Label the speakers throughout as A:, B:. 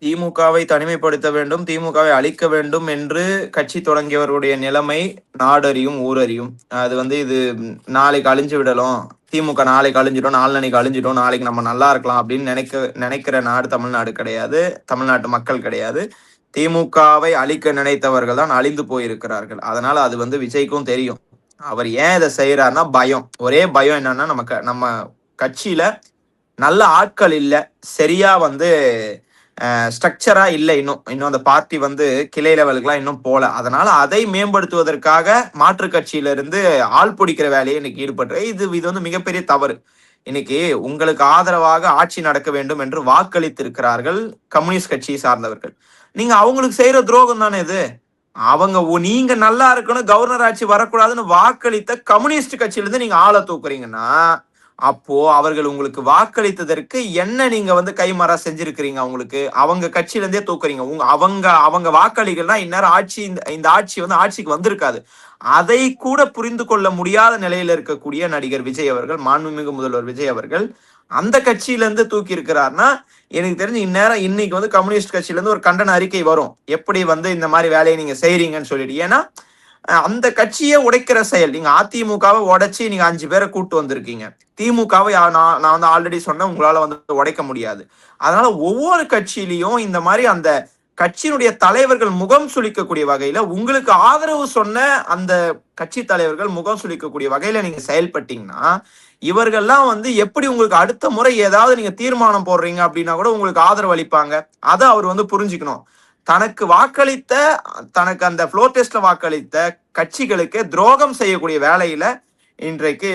A: திமுகவை தனிமைப்படுத்த வேண்டும், திமுகவை அழிக்க வேண்டும் என்று கட்சி தொடங்கியவருடைய நிலைமை நாடறியும், ஊரறியும். அது இது நாளைக்கு அழிஞ்சு விடலாம். திமுக நாளைக்கு அழிஞ்சிடும், நாளன்னைக்கு அழிஞ்சிடும், நாளைக்கு நம்ம நல்லா இருக்கலாம் அப்படின்னு நினைக்கிற நாடு தமிழ்நாடு கிடையாது. தமிழ்நாட்டு மக்கள் கிடையாது. திமுகவை அழிக்க நினைத்தவர்கள் தான் அழிந்து போயிருக்கிறார்கள். அதனால அது விஜய்க்கும் தெரியும். அவர் ஏன் இதை செய்யறாருன்னா பயம். ஒரே பயம் என்னன்னா நம்ம கட்சியில நல்ல ஆட்கள் இல்லை, சரியா ஸ்ட்ரக்சரா இல்லை, இன்னும் அந்த பார்ட்டி கிளை லெவலுக்குலாம் இன்னும் போல. அதனால அதை மேம்படுத்துவதற்காக மாற்று கட்சியில இருந்து ஆள் பிடிக்கிற வேலையை இன்னைக்கு ஈடுபட்டு இது மிகப்பெரிய தவறு. இன்னைக்கு உங்களுக்கு ஆதரவாக ஆட்சி நடக்க வேண்டும் என்று வாக்களித்திருக்கிறார்கள் கம்யூனிஸ்ட் கட்சியை சார்ந்தவர்கள். நீங்க அவங்களுக்கு செய்யற துரோகம் தானே இது. நீங்க நல்லா இருக்கணும், கவர்னர் ஆட்சி வரக்கூடாதுன்னு வாக்களித்த கம்யூனிஸ்ட் கட்சியிலிருந்து நீங்க ஆளை தூக்குறீங்கன்னா, அப்போ அவர்கள் உங்களுக்கு வாக்களித்ததற்கு என்ன நீங்க கைமாறா செஞ்சிருக்கிறீங்க? அவங்களுக்கு அவங்க கட்சியில இருந்தே தூக்குறீங்க. அவங்க வாக்களிகள்னா இந்நேரம் இந்த ஆட்சி ஆட்சிக்கு வந்திருக்காது. அதை கூட புரிந்து கொள்ள முடியாத நிலையில இருக்கக்கூடிய நடிகர் விஜய் அவர்கள், மாண்புமிகு முதல்வர் விஜய் அவர்கள் அந்த கட்சியில இருந்து தூக்கி இருக்கிறார்னா, எனக்கு தெரிஞ்சு இந்நேரம் இன்னைக்கு கம்யூனிஸ்ட் கட்சியில இருந்து ஒரு கண்டன அறிக்கை வரும். எப்படி இந்த மாதிரி வேலையை நீங்க செய்றீங்கன்னு சொல்லிட்டு. ஏன்னா அந்த கட்சியை உடைக்கிற செயல். நீங்க அதிமுகவை உடைச்சி நீங்க 5 பேரை கூட்டு வந்திருக்கீங்க. திமுகவை நான் ஆல்ரெடி சொன்னேன், உங்களால உடைக்க முடியாது. அதனால ஒவ்வொரு கட்சியிலையும் இந்த மாதிரி அந்த கட்சியினுடைய தலைவர்கள் முகம் சுளிக்கக்கூடிய வகையில, உங்களுக்கு ஆதரவு சொன்ன அந்த கட்சி தலைவர்கள் முகம் சுளிக்கக்கூடிய வகையில நீங்க செயல்பட்டீங்கன்னா, இவர்கள்லாம் எப்படி உங்களுக்கு அடுத்த முறை ஏதாவது நீங்க தீர்மானம் போடுறீங்க அப்படின்னா கூட உங்களுக்கு ஆதரவு அளிப்பாங்க. அதை அவர் புரிஞ்சுக்கணும். தனக்கு வாக்களித்த, தனக்கு அந்த ஃப்ளோர் டெஸ்ட்ல வாக்களித்த கட்சிகளுக்கு துரோகம் செய்யக்கூடிய வேலையில இன்றைக்கு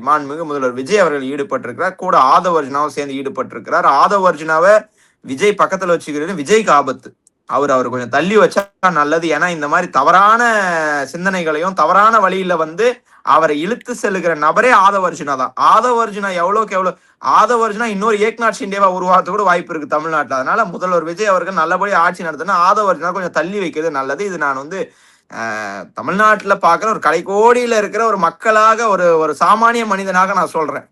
A: மாண்புமிகு முதல்வர் விஜய் அவர்கள் ஈடுபட்டிருக்கிறார். கூட ஆதவ அர்ஜுனாவும் சேர்ந்து ஈடுபட்டிருக்கிறார். ஆதவ அர்ஜுனாவை விஜய் பக்கத்துல வச்சுக்கிறது விஜய்க்கு ஆபத்து. அவர் கொஞ்சம் தள்ளி வச்சா நல்லது. ஏன்னா இந்த மாதிரி தவறான சிந்தனைகளையும் தவறான வழியில அவரை இழுத்து செல்லுகிற நபரே ஆதவ அர்ஜுனா தான். ஆதவ அர்ஜுனா ஆதவ அர்ஜுனா இன்னொரு ஏக்நாத் ஷிண்டேவா உருவாகிறது கூட வாய்ப்பு இருக்கு தமிழ்நாட்டில். அதனால முதல்வர் விஜய் அவர்கள் நல்லபடியா ஆட்சி நடத்தினா ஆதவ அர்ஜுனா கொஞ்சம் தள்ளி வைக்கிறது நல்லது. இது நான் தமிழ்நாட்டில் பார்க்குற ஒரு கடைக்கோடியில இருக்கிற ஒரு மக்களாக, ஒரு சாமானிய மனிதனாக நான் சொல்றேன்.